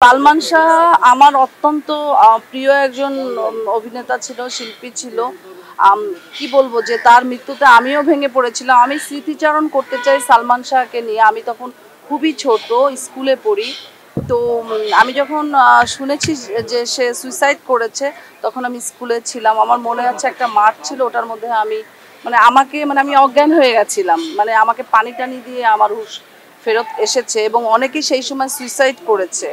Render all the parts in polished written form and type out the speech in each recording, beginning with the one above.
সালমান শাহ আমার অত্যন্ত প্রিয় একজন অভিনেতা ছিল, শিল্পী ছিল। কি বলবো যে তার মৃত্যুতে আমিও ভেঙে পড়েছিলাম। আমি স্মৃতিচারণ করতে চাই সালমান শাহকে নিয়ে। আমি তখন খুবই ছোট, স্কুলে পড়ি। তো আমি যখন শুনেছি যে সে সুইসাইড করেছে, তখন আমি স্কুলে ছিলাম। আমার মনে আছে একটা মাঠ ছিল, ওটার মধ্যে আমি আমি অজ্ঞান হয়ে গেছিলাম। আমাকে পানি টানি দিয়ে আমার হুঁশ ফেরত এসেছে এবং অনেকেই সেই সময় সুইসাইড করেছে।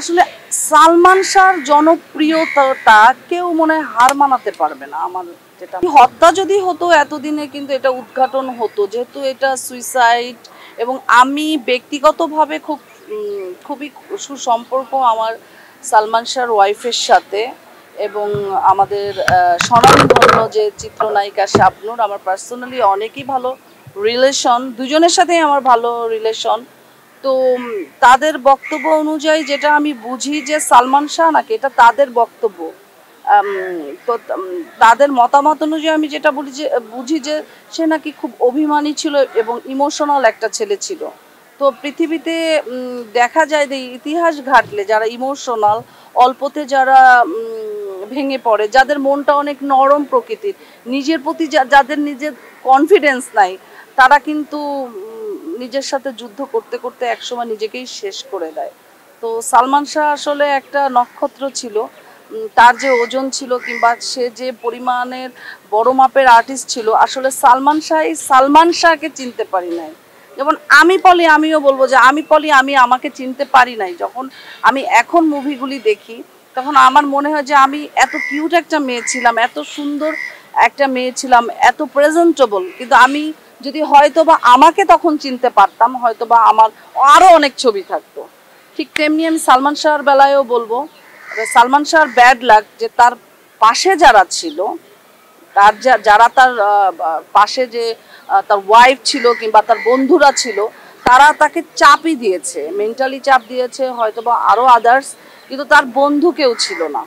আসলে সালমান শাহর জনপ্রিয়তা কেউ মনে হয় হার মানাতে পারবে না। আমার যেটা হত্যা যদি হতো এতদিনে কিন্তু এটা উদ্ঘাটন হতো, যেহেতু এটা সুইসাইড। এবং আমি ব্যক্তিগতভাবে খুবই সুসম্পর্ক আমার সালমান শাহর ওয়াইফের সাথে, এবং আমাদের স্বনামধন্য যে চিত্রনায়িকা শাবনূর, আমার পার্সোনালি অনেকই ভালো রিলেশন, দুজনের সাথেই আমার ভালো রিলেশন। তো তাদের বক্তব্য অনুযায়ী যেটা আমি বুঝি যে সালমান শাহ নাকি, এটা তাদের বক্তব্য। তো তাদের মতামত অনুযায়ী আমি যেটা বুঝি যে সে নাকি খুব অভিমানী ছিল এবং ইমোশনাল একটা ছেলে ছিল। তো পৃথিবীতে দেখা যায় যে ইতিহাস ঘাটলে যারা ইমোশনাল, অল্পতে যারা ভেঙে পড়ে, যাদের মনটা অনেক নরম প্রকৃতির, নিজের প্রতি যাদের নিজের কনফিডেন্স নাই, তারা কিন্তু নিজের সাথে যুদ্ধ করতে করতে একসময় নিজেকেই শেষ করে দেয়। তো সালমান শাহ আসলে একটা নক্ষত্র ছিল। তার যে ওজন ছিল কিংবা সে যে পরিমাণের বড় মাপের আর্টিস্ট ছিল, আসলে সালমান শাহকে চিনতে পারি নাই। যেমন আমিও বলবো যে আমি আমাকে চিনতে পারি নাই। যখন আমি এখন মুভিগুলি দেখি, তখন আমার মনে হয় যে আমি এত কিউট একটা মেয়ে ছিলাম, এত সুন্দর একটা মেয়ে ছিলাম, এত প্রেজেন্টেবল। কিন্তু আমি যদি হয়তোবা আমাকে তখন চিনতে পারতাম, হয়তোবা আমার আরও অনেক ছবি থাকতো। ঠিক তেমনি আমি সালমান শাহর বেলায়ও বলবো, সালমান শাহর ব্যাড লাক যে তার পাশে যারা ছিল, যারা তার পাশে যে তার ওয়াইফ ছিল কিংবা তার বন্ধুরা ছিল, তারা তাকে চাপই দিয়েছে, মেন্টালি চাপ দিয়েছে, হয়তোবা আরও আদার্স, কিন্তু তার বন্ধু কেউ ছিল না।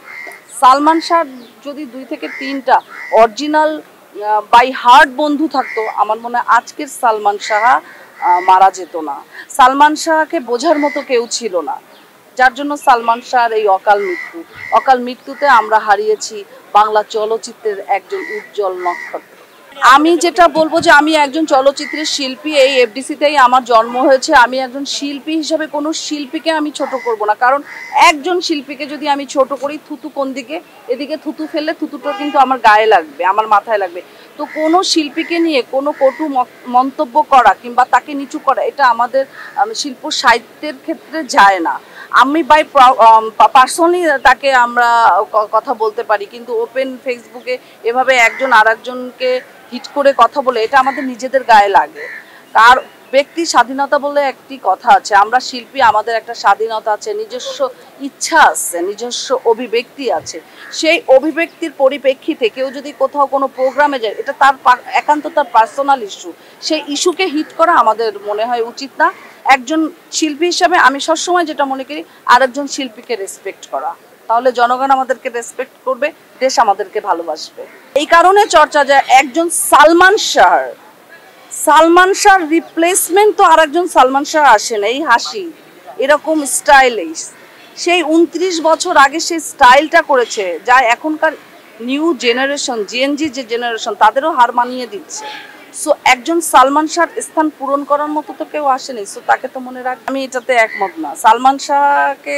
সালমান শাহ যদি 2 থেকে 3টা অরিজিনাল বাই হার্ট বন্ধু থাকতো, আমার মনে হয় আজকের সালমান শাহ মারা যেত না। সালমান শাহকে বোঝার মতো কেউ ছিল না, যার জন্য সালমান শাহর এই অকাল মৃত্যুতে আমরা হারিয়েছি বাংলা চলচ্চিত্রের একজন উজ্জ্বল নক্ষত্র। আমি যেটা বলবো যে আমি একজন চলচ্চিত্রের শিল্পী, এই এফডিসিতেই আমার জন্ম হয়েছে। আমি একজন শিল্পী হিসেবে কোনো শিল্পীকে আমি ছোট করব না, কারণ একজন শিল্পীকে যদি আমি ছোট করি, থুতু কোন দিকে, এদিকে থুতু ফেললে থুতুটা কিন্তু আমার গায়ে লাগবে, আমার মাথায় লাগবে। তো কোনো শিল্পীকে নিয়ে কোনো কটু মন্তব্য করা কিংবা তাকে নিচু করা, এটা আমাদের শিল্প সাহিত্যের ক্ষেত্রে যায় না। আমি পার্সোনালি তাকে আমরা কথা বলতে পারি, কিন্তু ওপেন ফেসবুকে এভাবে একজন আর একজনকে হিট করে কথা বলে, এটা আমাদের নিজেদের গায়ে লাগে। তার ব্যক্তি স্বাধীনতা বলে একটি কথা আছে, আমরা শিল্পী, আমাদের একটা স্বাধীনতা আছে, নিজস্ব ইচ্ছা আছে, নিজস্ব অভিব্যক্তি আছে। সেই অভিব্যক্তির পরিপ্রেক্ষিতে কেউ যদি কোথাও কোনো প্রোগ্রামে যায়, এটা তার একান্ত তার পার্সোনাল ইস্যু। সেই ইস্যুকে হিট করা আমাদের মনে হয় উচিত না। একজন শিল্পী হিসাবে আমি সবসময় যেটা মনে করি, আরেকজন শিল্পীকে রেসপেক্ট করা, তাহলে জনগণ আমাদেরকে রেসপেক্ট করবে, দেশ আমাদেরকে ভালোবাসবে। এই কারণে চর্চা যায় একজন সালমান শাহর রিপ্লেসমেন্ট তো আরেকজন সালমান শাহ আসে না। এই হাসি, এরকম স্টাইলিশ, সেই 29 বছর আগে সেই স্টাইলটা করেছে, যা এখনকার নিউ জেনারেশন, জিএনজি যে জেনারেশন, তাদেরও হার মানিয়ে দিচ্ছে। সো একজন সালমান শাহর স্থান পূরণ করার মতো তো কেউ আসেনি। সো তাকে তো মনে রাখ, আমি এটাতে একমত না। সালমান শাহকে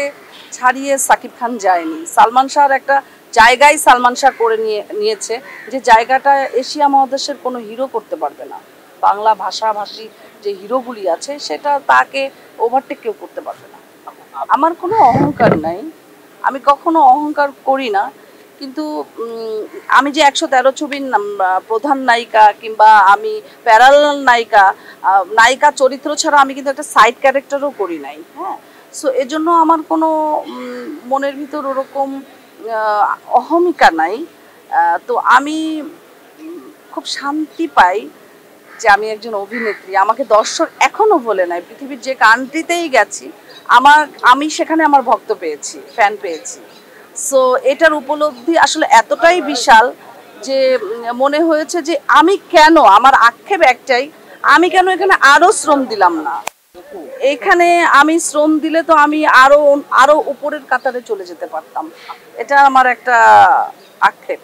ছাড়িয়ে সাকিব খান যায়নি। সালমান শাহর একটা জায়গায় সালমান শাহ করে নিয়েছে, যে জায়গাটা এশিয়া মহাদেশের কোনো হিরো করতে পারবে না। বাংলা ভাষাভাষী যে হিরোগুলি আছে, সেটা তাকে ওভারটেক কেউ করতে পারবে না। আমার কোনো অহংকার নাই, আমি কখনো অহংকার করি না। কিন্তু আমি যে 113 ছবির প্রধান নায়িকা কিংবা আমি প্যারালাল নায়িকা চরিত্র ছাড়া আমি কিন্তু একটা সাইড ক্যারেক্টারও করি নাই। হ্যাঁ, সো এজন্য আমার কোনো মনের ভিতর ওরকম অহমিকা নাই। তো আমি খুব শান্তি পাই যে আমি একজন অভিনেত্রী। আমাকে দর্শক এখনো বলে নাই, পৃথিবীর যে কান্ট্রিতেই গেছি আমি সেখানে আমার ভক্ত পেয়েছি, ফ্যান পেয়েছি। সো এটার উপলব্ধি আসলে এতটাই বিশাল যে মনে হয়েছে যে আমার আক্ষেপ একটাই, আমি কেন এখানে আরো শ্রম দিলাম না। এখানে আমি শ্রম দিলে তো আমি আরো আরো উপরের কাতারে চলে যেতে পারতাম, এটা আমার একটা আক্ষেপ।